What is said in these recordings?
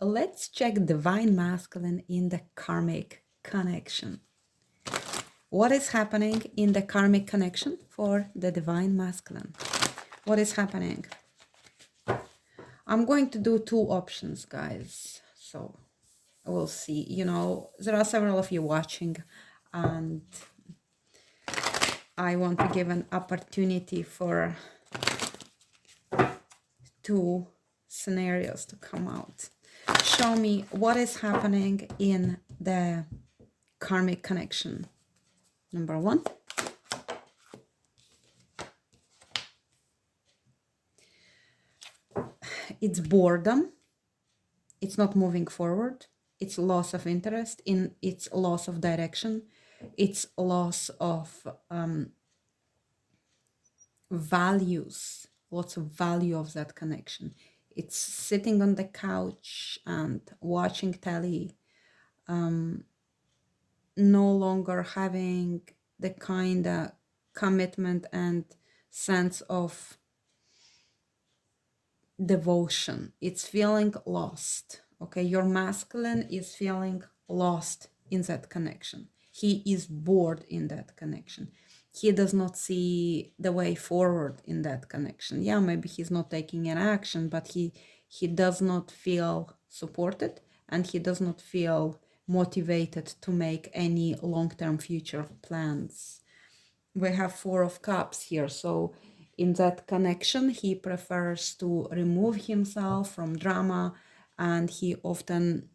let's check divine masculine in the karmic connection. What is happening in the karmic connection for the divine masculine? What is happening? I'm going to do two options, guys. So we'll see. You know, there are several of you watching, and I want to give an opportunity for two scenarios to come out. Show me what is happening in the karmic connection. Number one. It's boredom. It's not moving forward. It's loss of interest. It's loss of direction. It's loss of values. Lots of value of that connection. It's sitting on the couch and watching telly. No longer having the kind of commitment and sense of devotion. It's feeling lost. Okay, your masculine is feeling lost in that connection. He is bored in that connection. He does not see the way forward in that connection. Yeah, maybe he's not taking an action, but he does not feel supported, and he does not feel motivated to make any long-term future plans. We have Four of Cups here, so in that connection, he prefers to remove himself from drama, and he often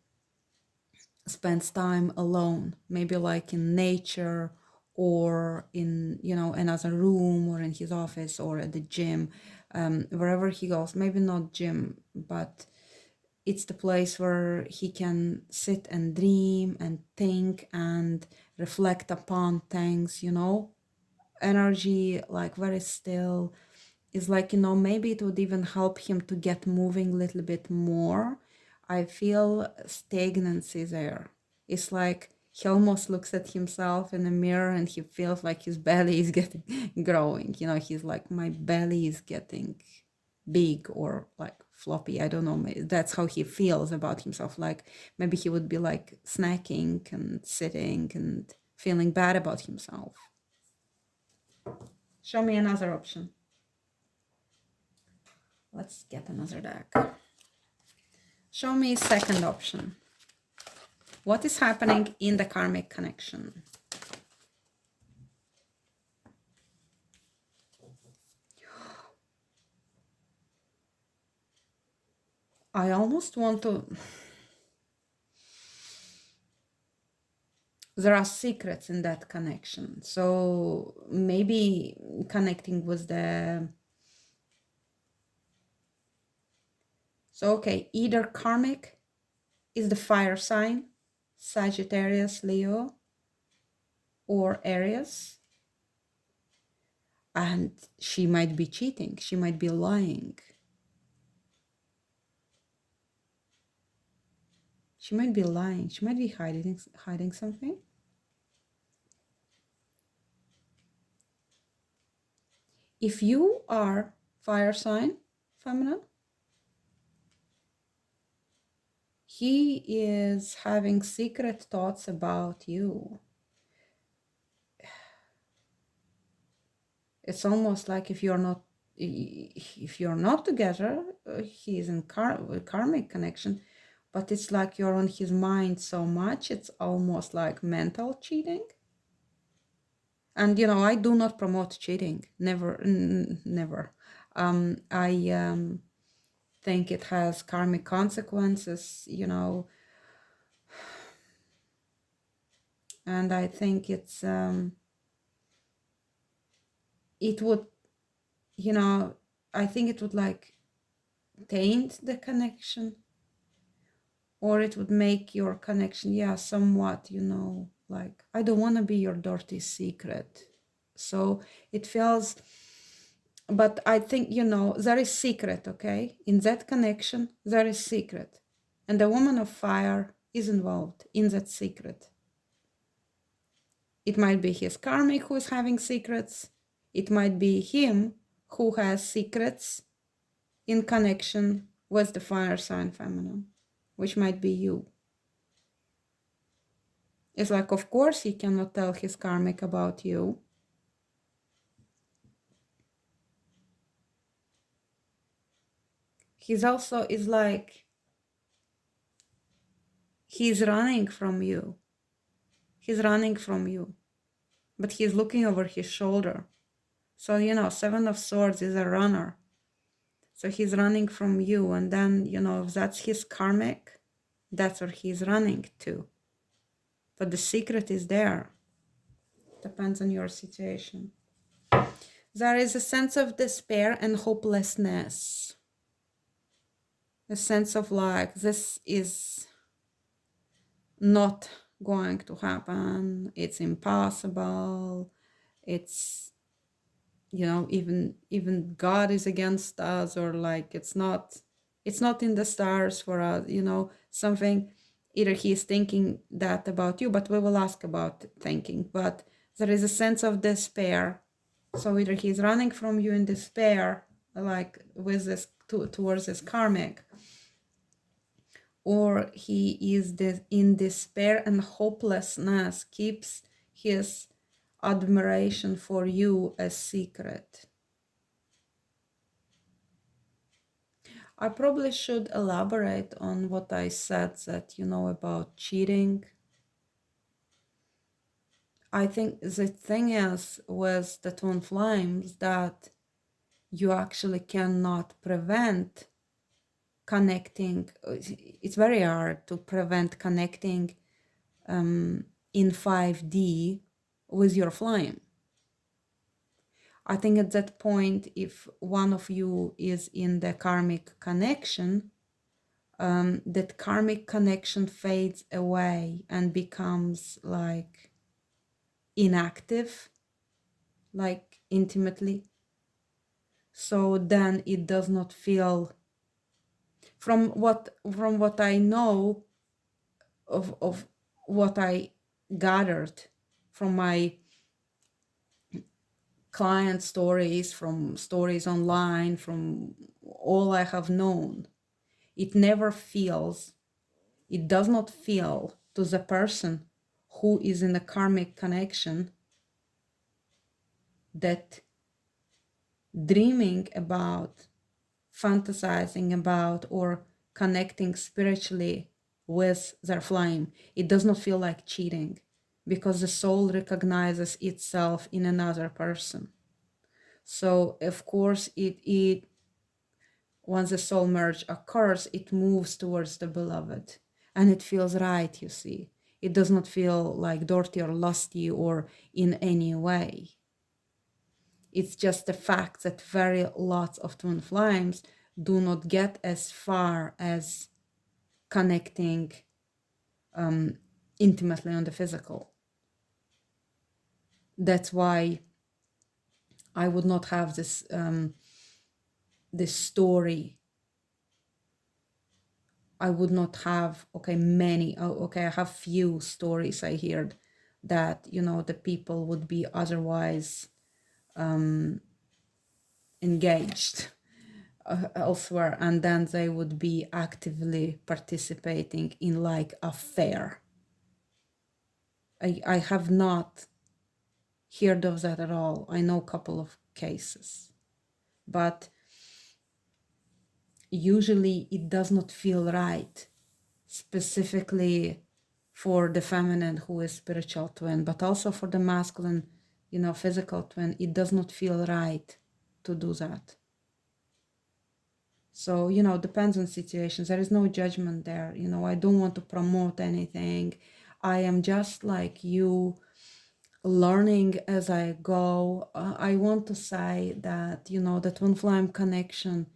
spends time alone, maybe like in nature or in, you know, another room or in his office or at the gym, wherever he goes. Maybe not gym, but it's the place where he can sit and dream and think and reflect upon things, you know. Energy, like very still, is like, you know, maybe it would even help him to get moving a little bit more. I feel stagnancy there. It's like he almost looks at himself in the mirror and he feels like his belly is getting growing. You know, he's like, my belly is getting big or like floppy. I don't know. That's how he feels about himself. Like maybe he would be like snacking and sitting and feeling bad about himself. Show me another option. Let's get another deck. Show me second option. What is happening in the karmic connection? I almost want to... There are secrets in that connection. So maybe connecting with the... So, okay, either karmic is the fire sign, Sagittarius, Leo, or Aries. And she might be cheating. She might be lying. She might be lying. She might be hiding something. If you are fire sign, feminine, he is having secret thoughts about you. It's almost like if you're not together, he is in karmic connection, but it's like you're on his mind so much, it's almost like mental cheating. And, you know, I do not promote cheating. Never, never. I think it has karmic consequences, you know. And I think it's, it would, you know, I think it would like taint the connection, or it would make your connection, yeah, somewhat, you know, like, I don't want to be your dirty secret. So it feels, but I think, you know, there is secret, okay? In that connection, there is secret. And the woman of fire is involved in that secret. It might be his karmic who is having secrets. It might be him who has secrets in connection with the fire sign feminine. which might be you. It's like, of course, he cannot tell his karmic about you. He's also is like, he's running from you. He's running from you, but he's looking over his shoulder. So, you know, Seven of Swords is a runner. So he's running from you. And then, you know, if that's his karmic, that's where he's running to. But the secret is there. Depends on your situation. There is a sense of despair and hopelessness. A sense of like, this is not going to happen. It's impossible. It's, you know, even God is against us, or like it's not in the stars for us, you know, something. Either he's thinking that about you, but we will ask about thinking. But there is a sense of despair. So either he's running from you in despair, like with this towards this karmic, or he is in despair and hopelessness, keeps his admiration for you a secret. I probably should elaborate on what I said, that, you know, about cheating. I think the thing is with the twin flames that you actually cannot prevent connecting. It's very hard to prevent connecting in 5D with your flame. I think at that point, if one of you is in the karmic connection, that karmic connection fades away and becomes like inactive, like intimately. So then it does not feel, from what I know of what I gathered from my client stories, from stories online, from all I have known, it does not feel to the person who is in a karmic connection that dreaming about, fantasizing about, or connecting spiritually with their flame, it does not feel like cheating, because the soul recognizes itself in another person. So of course it once the soul merge occurs, it moves towards the beloved, and it feels right, you see. It does not feel like dirty or lusty or in any way. It's just the fact that very lots of twin flames do not get as far as connecting intimately on the physical. That's why I would not have this this story. I would not have many. I have few stories I heard that, you know, the people would be otherwise engaged elsewhere, and then they would be actively participating in like affair. I have not heard of that at all. I know a couple of cases, but usually it does not feel right, specifically for the feminine who is spiritual twin, but also for the masculine, you know, physical twin. It does not feel right to do that. So, you know, depends on situations. There is no judgment there. You know, I don't want to promote anything. I am just like you, learning as I go. I want to say that, you know, the twin flame connection,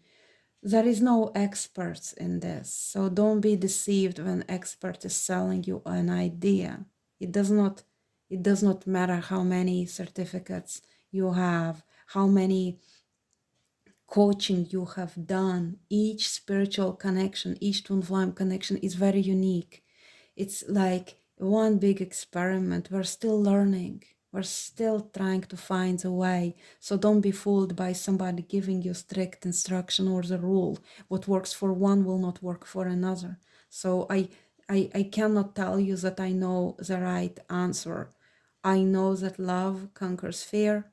there is no experts in this. So don't be deceived when expert is selling you an idea. It does not matter how many certificates you have, how many coaching you have done. Each spiritual connection, each twin flame connection is very unique. It's like one big experiment. We're still learning. We're still trying to find a way. So don't be fooled by somebody giving you strict instruction or the rule. What works for one will not work for another. So I cannot tell you that I know the right answer. I know that love conquers fear.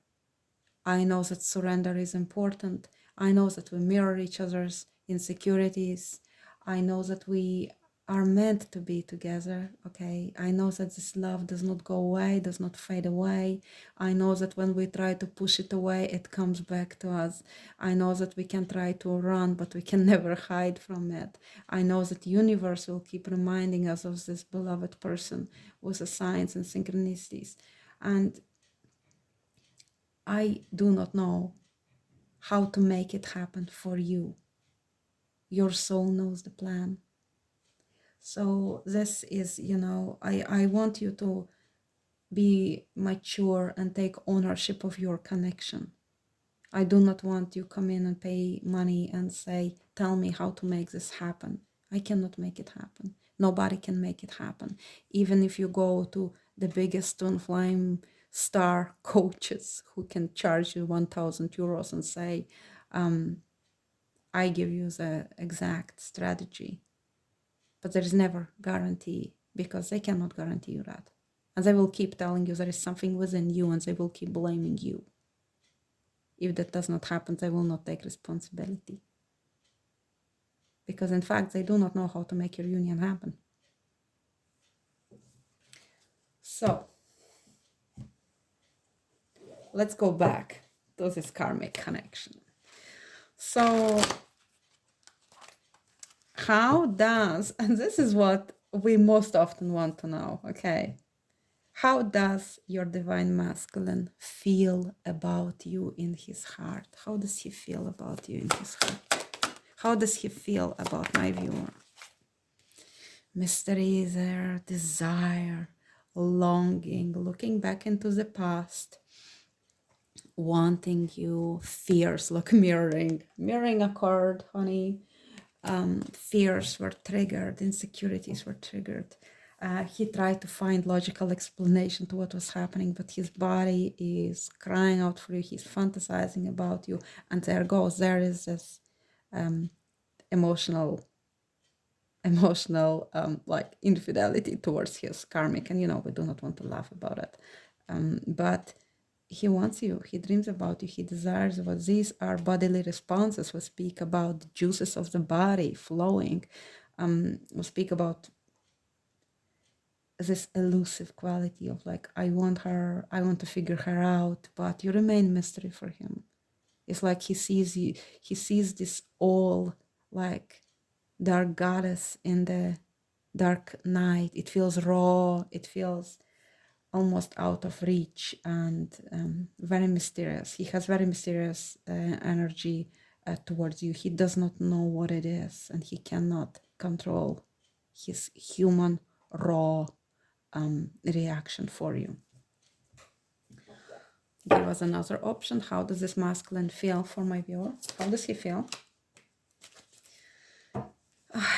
I know that surrender is important. I know that we mirror each other's insecurities. I know that we are meant to be together, okay? I know that this love does not go away, does not fade away. I know that when we try to push it away, it comes back to us. I know that we can try to run, but we can never hide from it. I know that the universe will keep reminding us of this beloved person with the signs and synchronicities. And I do not know how to make it happen for you. Your soul knows the plan. So this is, I want you to be mature and take ownership of your connection. I do not want you come in and pay money and say, tell me how to make this happen. I cannot make it happen. Nobody can make it happen. Even if you go to the biggest twin flame star coaches who can charge you 1,000 euros and say, I give you the exact strategy. But there is never guarantee because they cannot guarantee you that. And they will keep telling you there is something within you and they will keep blaming you. If that does not happen, they will not take responsibility. Because in fact, they do not know how to make your union happen. So, let's go back to this karmic connection. So, how does, and this is what we most often want to know, okay? How does your divine masculine feel about you in his heart? How does he feel about you in his heart? How does he feel about my viewer? Mystery there, desire, longing, looking back into the past, wanting you, fears, look, mirroring occurred, honey. Fears were triggered, insecurities were triggered. He tried to find logical explanation to what was happening, but his body is crying out for you. He's fantasizing about you, and there is this emotional like infidelity towards his karmic, and we do not want to laugh about it, but he wants you, he dreams about you, he desires what these are bodily responses. We speak about the juices of the body flowing. We speak about this elusive quality of like, I want her, I want to figure her out, but you remain mystery for him. It's like he sees you, he sees this all like dark goddess in the dark night. It feels raw, it feels almost out of reach, and very mysterious. He has very mysterious energy towards you. He does not know what it is, and he cannot control his human raw reaction for you. Give us another option. How does this masculine feel for my viewer? How does he feel?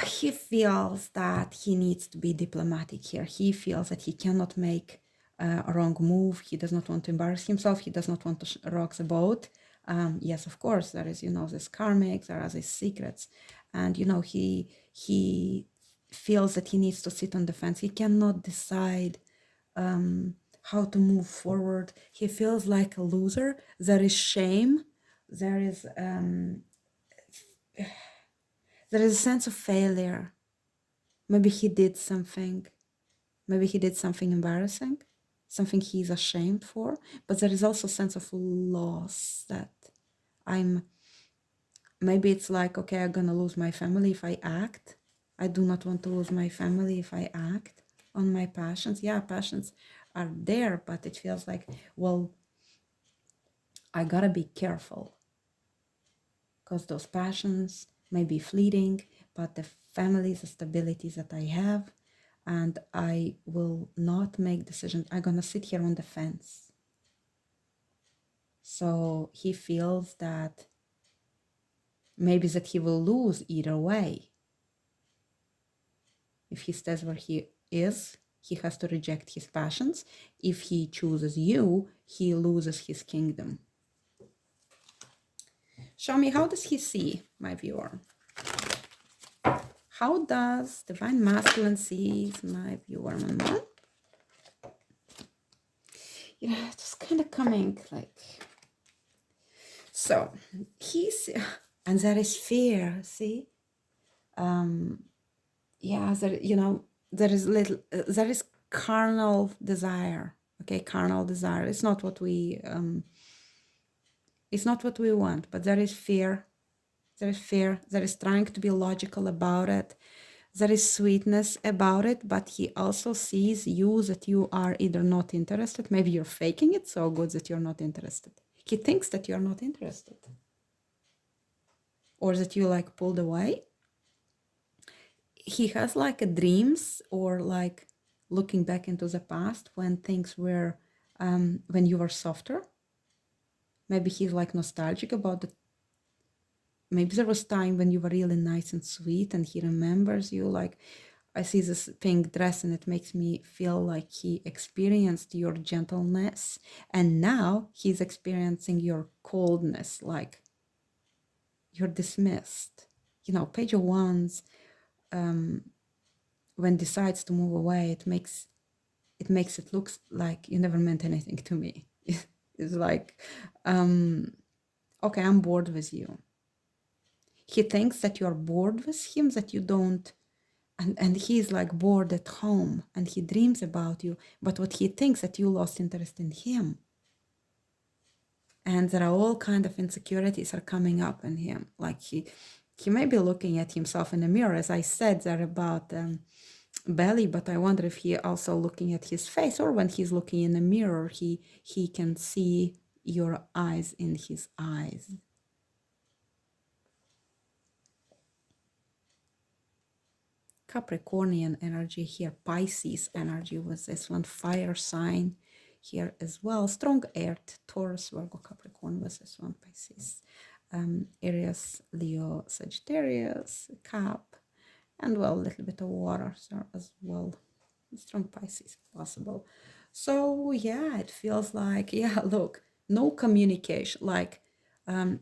He feels that he needs to be diplomatic here. He feels that he cannot make a wrong move. He does not want to embarrass himself. He does not want to rock the boat. Yes, of course, there is, this karmic, there are these secrets. And, he feels that he needs to sit on the fence. He cannot decide how to move forward. He feels like a loser. There is shame. There is a sense of failure. Maybe he did something. Maybe he did something embarrassing, something he's ashamed for. But there is also a sense of loss that maybe it's like, okay, I'm gonna lose my family if I act. I do not want to lose my family if I act on my passions. Yeah, passions are there, but it feels like, well, I gotta be careful because those passions may be fleeting, but the families, the stabilities that I have, and I will not make decisions. I'm gonna sit here on the fence. So he feels that maybe that he will lose either way. If he stays where he is, he has to reject his passions. If he chooses you, he loses his kingdom. Show me, how does he see, my viewer? How does Divine Masculine see my viewer, Mama? Yeah, it's kind of coming like... So, he's... And there is fear, see? Yeah, there, you know, there is carnal desire, okay? Carnal desire. It's not what we want, but there is fear. There is fear. There is trying to be logical about it. There is sweetness about it, but he also sees you that you are either not interested. Maybe you're faking it so good that you're not interested. He thinks that you're not interested. Or that you like pulled away. He has like a dreams or like looking back into the past when things were, when you were softer. Maybe he's like nostalgic about the... Maybe there was time when you were really nice and sweet and he remembers you. Like, I see this pink dress and it makes me feel like he experienced your gentleness. And now he's experiencing your coldness, like you're dismissed. You know, Page of Wands, when decides to move away, it makes it look like you never meant anything to me. It's like, okay, I'm bored with you. He thinks that you're bored with him, that you don't, and he's like bored at home and he dreams about you, but what he thinks that you lost interest in him. And there are all kind of insecurities are coming up in him. Like he may be looking at himself in a mirror, as I said there about belly, but I wonder if he also looking at his face, or when he's looking in a mirror, he can see your eyes in his eyes. Capricornian energy here, Pisces energy was this one, fire sign here as well, strong earth, Taurus, Virgo, Capricorn was this one, Pisces, Aries, Leo, Sagittarius, Cap, and well, a little bit of water as well, strong Pisces possible. So yeah, it feels like, yeah, look, no communication, like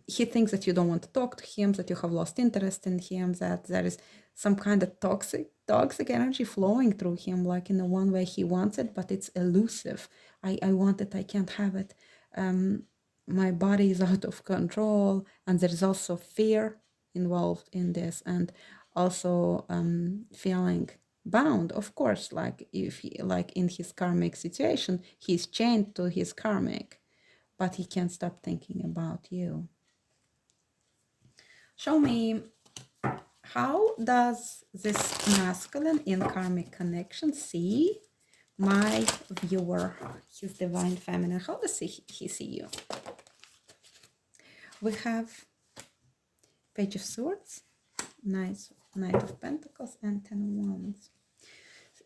he thinks that you don't want to talk to him, that you have lost interest in him, that there is some kind of toxic energy flowing through him, like in the one way he wants it, but it's elusive. I want it, I can't have it. My body is out of control, and there is also fear involved in this, and also feeling bound, of course, like if he, like in his karmic situation, he's chained to his karmic, but he can't stop thinking about you. Show me, how does this masculine in karmic connection see my viewer, his divine feminine? How does he see you? We have Page of Swords, Knight of Pentacles, and Ten of Wands.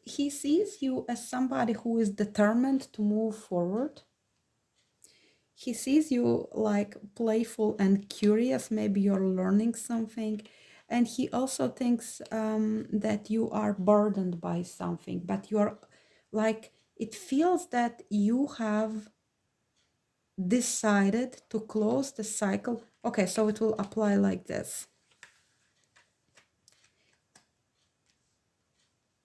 He sees you as somebody who is determined to move forward. He sees you like playful and curious. Maybe you're learning something. And he also thinks that you are burdened by something, but you're like, it feels that you have decided to close the cycle. Okay, so it will apply like this.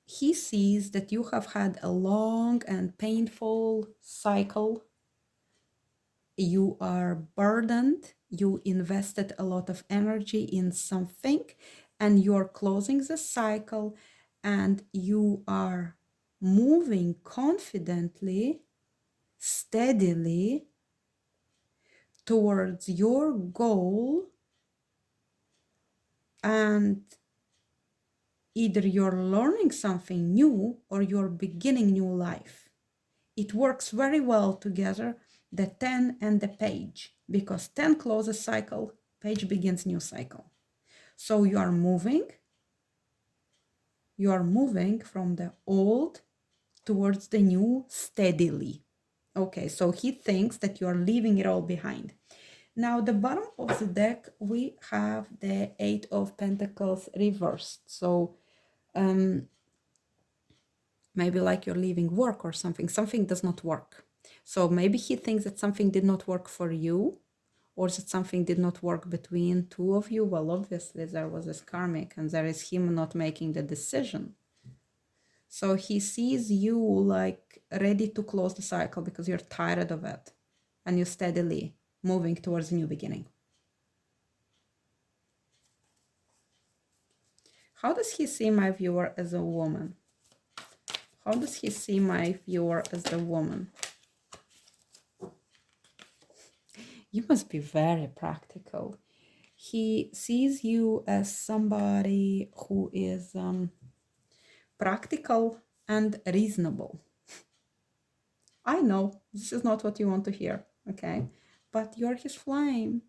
He sees that you have had a long and painful cycle. You are burdened, you invested a lot of energy in something, and you're closing the cycle, and you are moving confidently, steadily towards your goal, and either you're learning something new or you're beginning new life. It works very well together, the 10 and the page, because 10 closes cycle, page begins new cycle. So you are moving from the old towards the new steadily. Okay, so he thinks that you are leaving it all behind. Now, the bottom of the deck, we have the Eight of Pentacles reversed. So maybe like you're leaving work or something does not work. So maybe he thinks that something did not work for you, or that something did not work between two of you. Well, obviously there was this karmic, and there is him not making the decision. So he sees you like ready to close the cycle because you're tired of it, and you're steadily moving towards a new beginning. How does he see my viewer as a woman? How does he see my viewer as a woman? You must be very practical. He sees you as somebody who is practical and reasonable. I know this is not what you want to hear, okay? But you're his flame.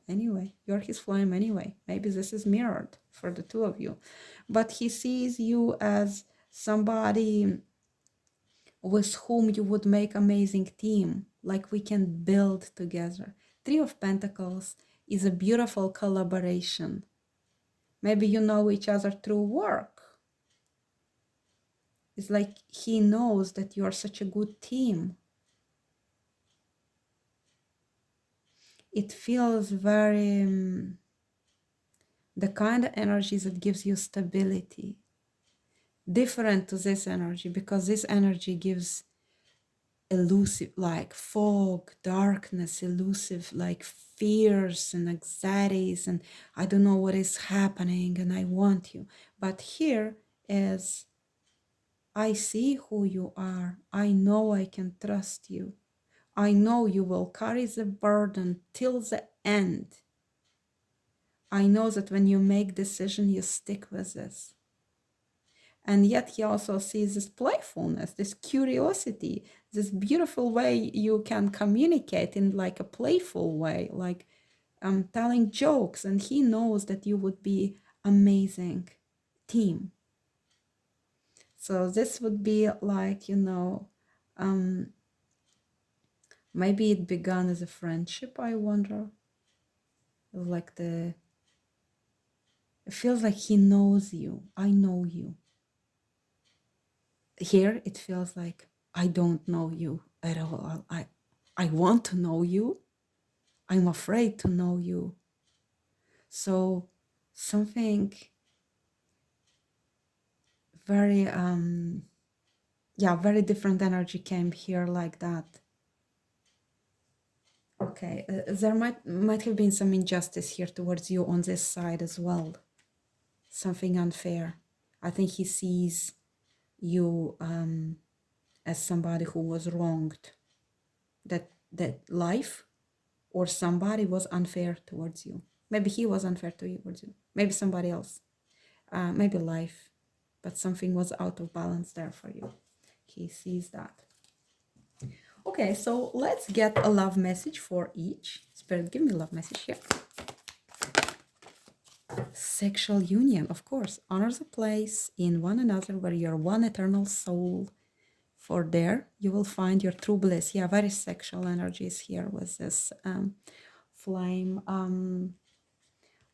Anyway, you're his flame anyway. Maybe this is mirrored for the two of you. But he sees you as somebody with whom you would make amazing team, like we can build together. Three of Pentacles is a beautiful collaboration. Maybe you know each other through work. It's like he knows that you are such a good team. It feels very the kind of energies that gives you stability, different to this energy, because this energy gives elusive, like fog, darkness, elusive, like fears and anxieties, and I don't know what is happening and I want you. But here is, I see who you are. I know I can trust you. I know you will carry the burden till the end. I know that when you make decision, you stick with this. And yet he also sees this playfulness, this curiosity, this beautiful way you can communicate in like a playful way, like telling jokes. And he knows that you would be amazing team. So this would be like, you know, maybe it began as a friendship, I wonder. Like it feels like he knows you. I know you. Here it feels like I don't know you at all. I want to know you. I'm afraid to know you. So something very very different energy came here like that. Okay, there might have been some injustice here towards you on this side as well. Something unfair. I think he sees you as somebody who was wronged. That life or somebody was unfair towards you. Maybe he was unfair towards you. Maybe somebody else. Maybe life. But something was out of balance there for you. He sees that. Okay, so let's get a love message for each. Spirit, give me a love message here. Sexual union, of course. Honor the place in one another where you're one eternal soul. For there, you will find your true bliss. Yeah, very sexual energies here with this flame.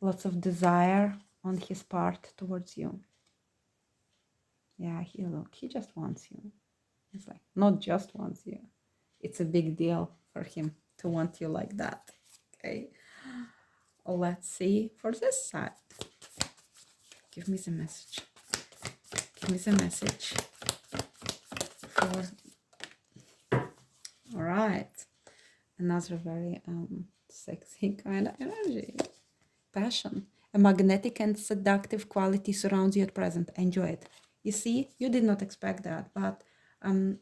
Lots of desire on his part towards you. Yeah, he just wants you. It's like, not just wants you. It's a big deal for him to want you like that. Okay. Let's see for this side. Give me the message. Give me the message. For... All right. Another very sexy kind of energy. Passion. A magnetic and seductive quality surrounds you at present. Enjoy it. You see, you did not expect that, but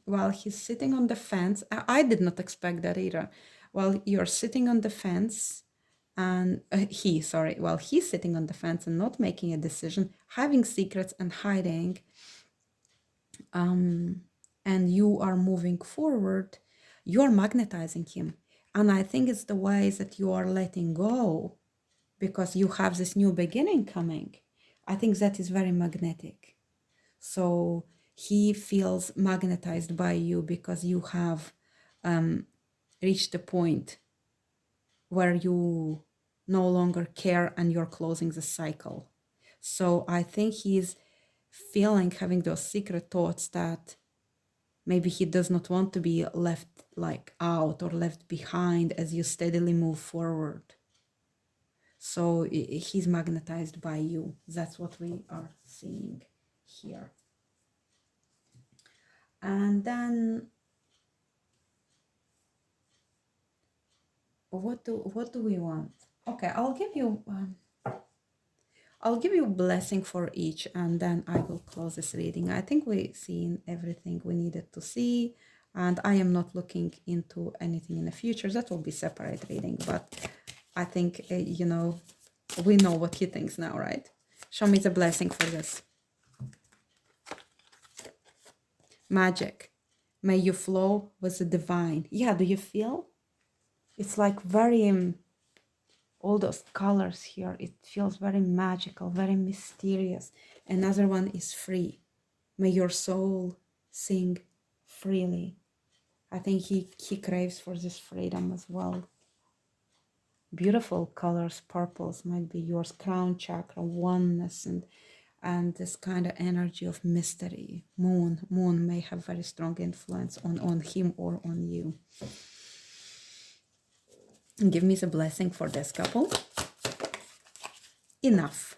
while he's sitting on the fence, I did not expect that either. While you're sitting on the fence, and while he's sitting on the fence and not making a decision, having secrets and hiding, and you are moving forward, you're magnetizing him. And I think it's the ways that you are letting go because you have this new beginning coming. I think that is very magnetic. So he feels magnetized by you because you have reached a point where you no longer care and you're closing the cycle. So I think he's feeling, having those secret thoughts that maybe he does not want to be left like out or left behind as you steadily move forward. So he's magnetized by you. That's what we are seeing here. And then what do we want? Okay, I'll give you blessing for each, and then I will close this reading. I think we've seen everything we needed to see, and I am not looking into anything in the future. That will be separate reading, but I think, you know, we know what he thinks now, right? Show me the blessing for this. Magic. May you flow with the divine. Yeah, do you feel? It's like very, all those colors here, it feels very magical, very mysterious. Another one is free. May your soul sing freely. I think he craves for this freedom as well. Beautiful colors, purples might be yours, crown chakra, oneness, and this kind of energy of mystery. Moon may have very strong influence on him or on you. Give me the blessing for this couple. Enough.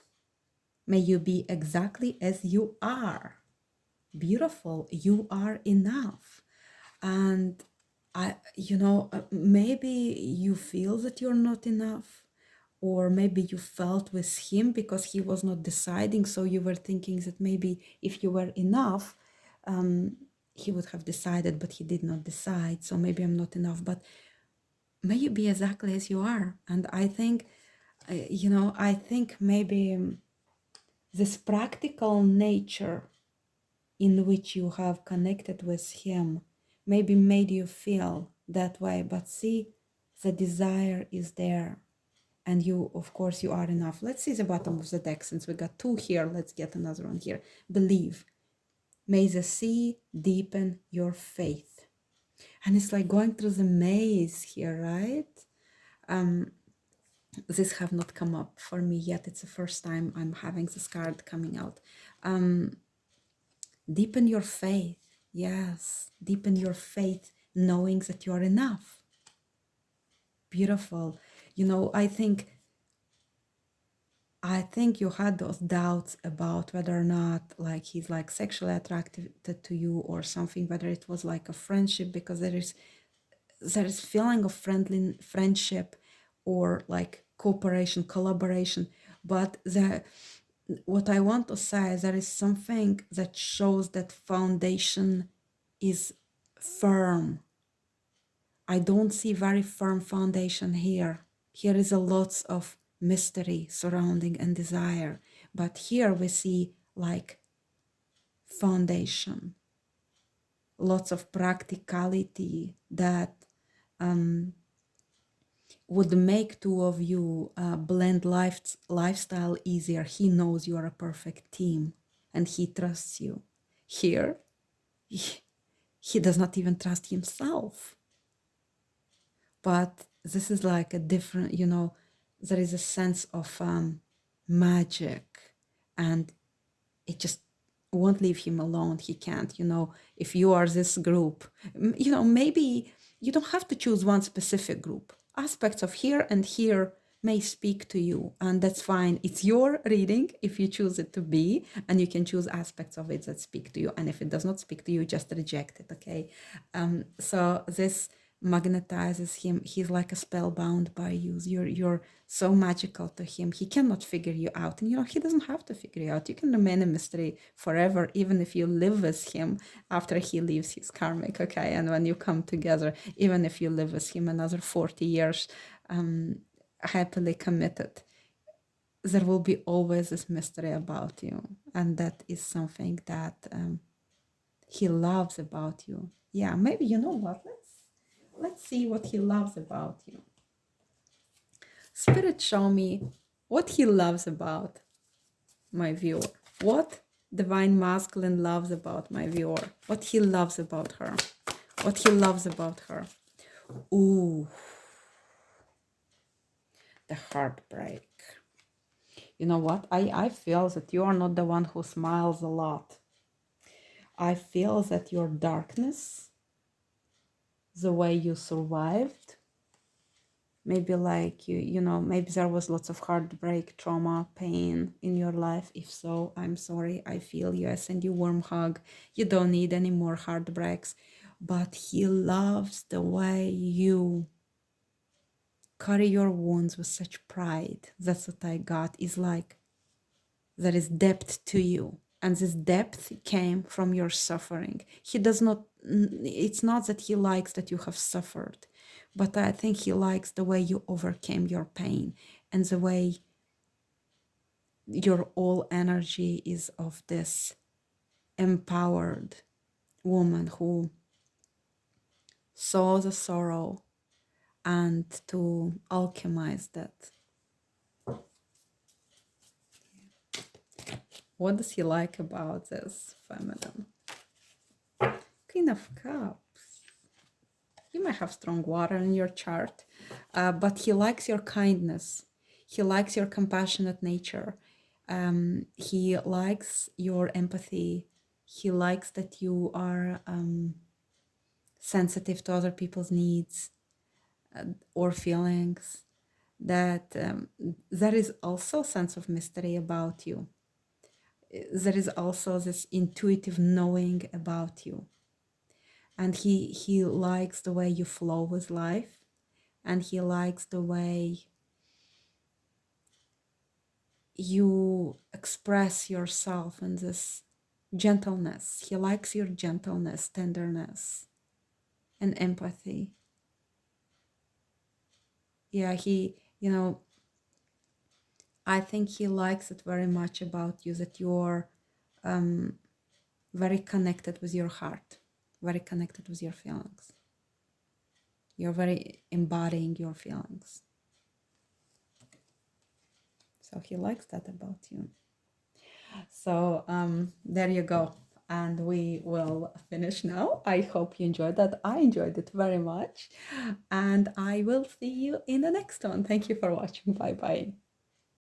May you be exactly as you are. Beautiful. You are enough. And maybe you feel that you're not enough, or maybe you felt with him because he was not deciding. So you were thinking that maybe if you were enough, he would have decided, but he did not decide. So maybe I'm not enough, but may you be exactly as you are. And I think, I think maybe this practical nature in which you have connected with him maybe made you feel that way. But see, the desire is there. And you, of course, you are enough. Let's see the bottom of the deck. Since we got two here, let's get another one here. Believe. May the sea deepen your faith. And it's like going through the maze here, right? This have not come up for me yet. It's the first time I'm having this card coming out. Deepen your faith. Yes, deepen your faith, knowing that you are enough. Beautiful. You know, I think you had those doubts about whether or not like he's like sexually attracted to you or something, whether it was like a friendship, because there is feeling of friendship or like cooperation, collaboration. But what I want to say is there is something that shows that foundation is firm. I don't see very firm foundation here. Here is a lots of mystery surrounding and desire. But here we see like foundation, lots of practicality that would make two of you blend lifestyle easier. He knows you are a perfect team and he trusts you. Here, he does not even trust himself. But this is like a different, there is a sense of magic, and it just won't leave him alone. He can't, if you are this group, maybe you don't have to choose one specific group. Aspects of here and here may speak to you, and that's fine. It's your reading if you choose it to be, and you can choose aspects of it that speak to you. And if it does not speak to you, just reject it, okay? So this magnetizes him. He's like a spellbound by you. You're so magical to him. He cannot figure you out, and he doesn't have to figure you out. You can remain a mystery forever, even if you live with him after he leaves his karmic, okay? And when you come together, even if you live with him another 40 years, happily committed, there will be always this mystery about you, and that is something that he loves about you. Yeah, maybe, you know what, let's see what he loves about you. Spirit, show me what he loves about my viewer. What divine masculine loves about my viewer. What he loves about her. What he loves about her. Ooh. The heartbreak. You know what? I feel that you are not the one who smiles a lot. I feel that your darkness, the way you survived, maybe like you know, maybe there was lots of heartbreak, trauma, pain in your life. If so, I'm sorry. I feel you. I send you a warm hug. You don't need any more heartbreaks. But he loves the way you carry your wounds with such pride. That's what I got. Is like there is depth to you, and this depth came from your suffering. He does not, it's not that he likes that you have suffered, but I think he likes the way you overcame your pain, and the way your all energy is of this empowered woman who saw the sorrow and to alchemize that. What does he like about this feminine? Queen of Cups. You might have strong water in your chart, but he likes your kindness. He likes your compassionate nature. He likes your empathy. He likes that you are sensitive to other people's needs or feelings. That there is also a sense of mystery about you. There is also this intuitive knowing about you. And he likes the way you flow with life, and he likes the way you express yourself in this gentleness. He likes your gentleness, tenderness, and empathy. Yeah, he, you know, I think he likes it very much about you, that you're very connected with your heart, very connected with your feelings. You're very embodying your feelings. So he likes that about you. So there you go. And we will finish now. I hope you enjoyed that. I enjoyed it very much. And I will see you in the next one. Thank you for watching. Bye-bye.